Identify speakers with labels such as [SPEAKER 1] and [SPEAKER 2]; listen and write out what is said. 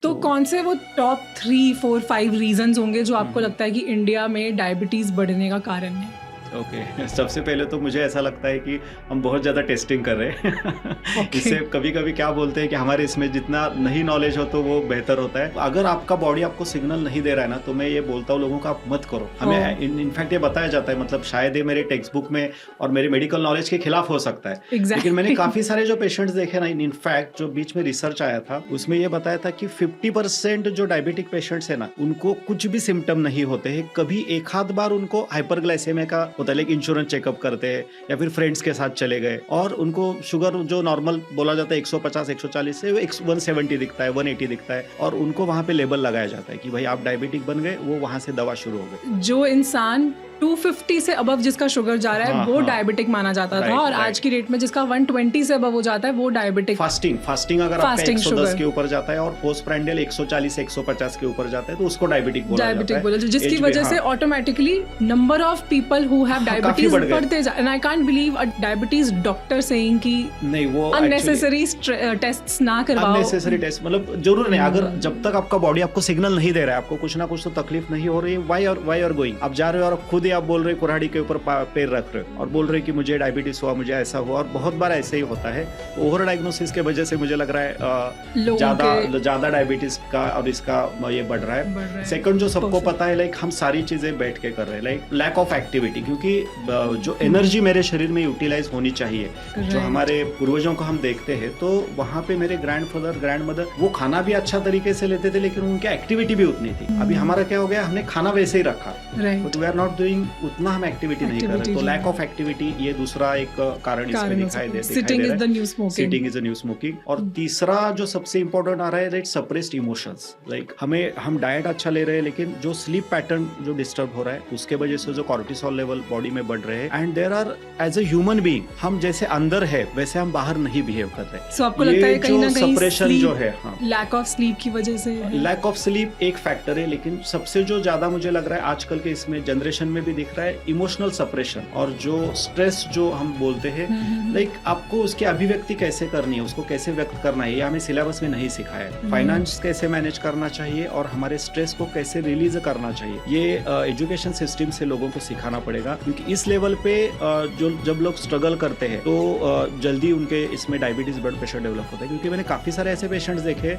[SPEAKER 1] तो कौन से वो टॉप 3, 4, 5 रीजंस होंगे जो आपको लगता है कि इंडिया में डायबिटीज बढ़ने का कारण है?
[SPEAKER 2] ओके सबसे पहले तो मुझे ऐसा लगता है कि हम बहुत ज़्यादा टेस्टिंग कर रहे हैं इससे कभी कभी क्या बोलते हैं कि हमारे इसमें जितना नहीं नॉलेज हो तो वो बेहतर होता है। अगर आपका बॉडी आपको सिग्नल नहीं दे रहा है ना, तो मैं ये बोलता हूँ लोगों को आप मत करो। हमें इनफैक्ट ये बताया जाता है, मतलब शायद ये मेरे टेक्स्ट बुक में और मेरे मेडिकल नॉलेज के खिलाफ हो सकता है लेकिन मैंने काफ़ी सारे जो पेशेंट्स देखे ना, इनफैक्ट जो बीच में रिसर्च आया था उसमें ये बताया था कि 50% जो डायबिटिक पेशेंट्स है ना, उनको कुछ भी सिम्टम नहीं होते हैं। कभी एक आध बार उनको हाइपरग्लाइसेमिया का होता है, लेकिन इंश्योरेंस चेकअप करते हैं या फिर फ्रेंड्स के साथ चले गए और उनको शुगर जो नॉर्मल बोला जाता है 150 140 से 170 दिखता है, 180 दिखता है और उनको वहां पे लेबल लगाया जाता है कि भाई आप डायबिटिक बन गए, वो वहां से दवा शुरू हो गई।
[SPEAKER 1] जो इंसान 250 से अबव जिसका शुगर जा रहा है वो डायबिटिक माना जाता था और आज की डेट में जिसका 120 से अबव हो जाता है वो डायबिटिक।
[SPEAKER 2] फास्टिंग अगर आपका 110 के ऊपर जाता है और पोस्ट प्राइंडियल 140 150 के ऊपर जाता है तो उसको डायबिटिक बोला जाता है,
[SPEAKER 1] जिसकी वजह से automatically number of people who have diabetes बढ़ते जा। And I can't believe a diabetes doctor saying कि
[SPEAKER 2] नहीं, वो
[SPEAKER 1] अननेसेसरी टेस्ट्स ना करवाओ।
[SPEAKER 2] अननेसेसरी टेस्ट मतलब जरूर नहीं, अगर जब तक आपका बॉडी आपको सिग्नल नहीं दे रहा है, आपको कुछ ना कुछ तो तकलीफ नहीं हो रही है, व्हाई आर गोइंग, आप जा रहे हो और खुद आप बोल रहे कुल्हाड़ी के ऊपर पैर रख रहे हो और बोल रहे कि मुझे डायबिटीज हुआ, मुझे ऐसा हुआ, और बहुत बार ऐसे ही होता है। ओवर डायग्नोसिस के वजह से मुझे लग रहा है ज्यादा डायबिटीज का और इसका ये बढ़ रहा है। सेकंड जो सबको पता है, लाइक हम सारी चीजें बैठ के कर रहे हैं, लाइक लैक ऑफ एक्टिविटी, क्योंकि जो एनर्जी मेरे शरीर में यूटिलाइज होनी चाहिए, जो हमारे पूर्वजों को हम देखते हैं तो वहां पे मेरे ग्रैंडफादर ग्रैंडमदर वो खाना भी अच्छा तरीके से लेते थे लेकिन उनकी एक्टिविटी भी उतनी थी। अभी हमारा क्या हो गया, हमने खाना वैसे ही रखा but we are not doing उतना, हम एक्टिविटी नहीं कर रहे। तो लैक ऑफ एक्टिविटी ये दूसरा एक कारण इसमें दिखाई दे रहा है। Sitting is the new smoking. और तीसरा जो सबसे इंपॉर्टेंट आ रहा है, सप्रेस्ड इमोशंस। लाइक हम डाइट अच्छा ले रहे हैं लेकिन जो स्लीप पैटर्न जो डिस्टर्ब हो रहा है उसके वजह से जो कॉर्टिसोल लेवल बॉडी में बढ़ रहे हैं and there are as a human being हम जैसे अंदर है वैसे हम बाहर नहीं बिहेव कर रहे।
[SPEAKER 1] सो आपको लगता है कहीं ना कहीं
[SPEAKER 2] सप्रेशन जो है,
[SPEAKER 1] लैक ऑफ स्लीप की वजह से?
[SPEAKER 2] लैक ऑफ स्लीप एक फैक्टर है, लेकिन सबसे जो ज्यादा मुझे लग रहा है आजकल के इसमें जनरेशन में भी दिख रहा है, इमोशनल सप्रेशन और जो स्ट्रेस जो हम बोलते हैं। लाइक आपको उसकी अभिव्यक्ति कैसे करनी है, उसको कैसे व्यक्त करना है, ये हमें सिलेबस में नहीं सिखाया है। फाइनेंस कैसे मैनेज करना चाहिए और हमारे स्ट्रेस को कैसे रिलीज करना चाहिए, ये एजुकेशन सिस्टम से लोगों को सिखाना पड़ेगा, क्योंकि इस लेवल पे जो जब लोग स्ट्रगल करते हैं तो जल्दी उनके इसमें डायबिटीज ब्लड प्रेशर डेवलप होता है। क्योंकि मैंने काफी सारे ऐसे पेशेंट्स देखे